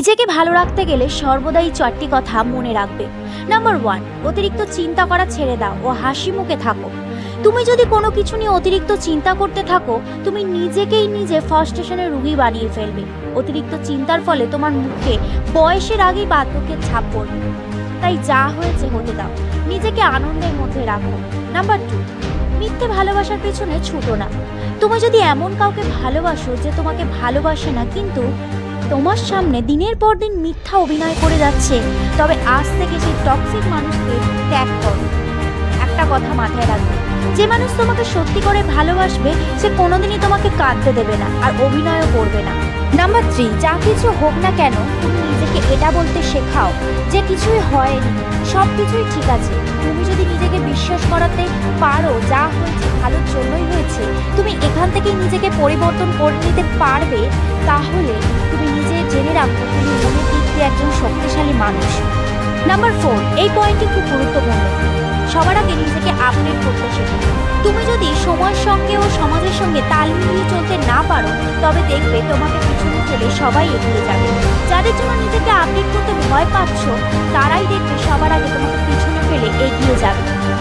নিজেকে ভালো রাখতে গেলে সর্বদাই 4টি কথা মনে রাখবে। নাম্বার 1, অতিরিক্ত চিন্তা করা ছেড়ে দাও ও হাসি মুখে থাকো। তুমি যদি কোনো কিছু নিয়ে অতিরিক্ত চিন্তা করতে থাকো, তুমি নিজেকেই নিজে ফ্রাস্ট্রেশনের রোগী বানিয়ে ফেলবে। অতিরিক্ত চিন্তার ফলে তোমার মুখে বয়সের আগেই বার্ধক্যের ছাপ পড়বে। তাই যা হয়েছে হতে দাও, নিজেকে আনন্দের মধ্যে রাখো। নাম্বার 2, মিথ্যে ভালোবাসার পেছনে ছুটো না। তুমি যদি এমন কাউকে ভালোবাসো যে তোমাকে ভালোবাসে না, কিন্তু তোমার সামনে দিনের পর দিন মিথ্যা অভিনয় করে যাচ্ছে, তবে আজ থেকে সেই টক্সিক মানুষকে ত্যাগ করো। একটা কথা মাথায় রাখবে, যে মানুষ তোমাকে সত্যি করে ভালোবাসবে সে কোনোদিনই তোমাকে কাঁদতে দেবে না আর অভিনয়ও করবে না। নাম্বার 3, যা কিছু হোক না কেন তুমি নিজেকে এটা বলতে শেখাও যে কিছুই হয়নি, সব কিছুই ঠিক আছে। তুমি যদি নিজেকে বিশ্বাস করাতে পারো যা হয়েছে ভালোর জন্যই হয়েছে, তুমি এখান থেকেই নিজেকে পরিবর্তন করে নিতে পারবে, তাহলে তুমি নিজে জেনে রাখো তুমি মনের দিক দিয়ে একজন শক্তিশালী মানুষ। নাম্বার 4, এই পয়েন্টটি খুব গুরুত্বপূর্ণ। সবার আগে নিজেকে আপডেট করতে শেখো। তুমি যদি সময়ের সঙ্গে ও সমাজের সঙ্গে তাল মিলিয়ে চলতে না পারো, তবে দেখবে তোমাকে পিছনে ফেলে সবাই এগিয়ে যাবে। যাদের জন্য নিজেকে আপডেট করতে ভয় পাচ্ছ, তারাই দেখবে সবার আগে তোমাকে পিছনে ফেলে এগিয়ে যাবে।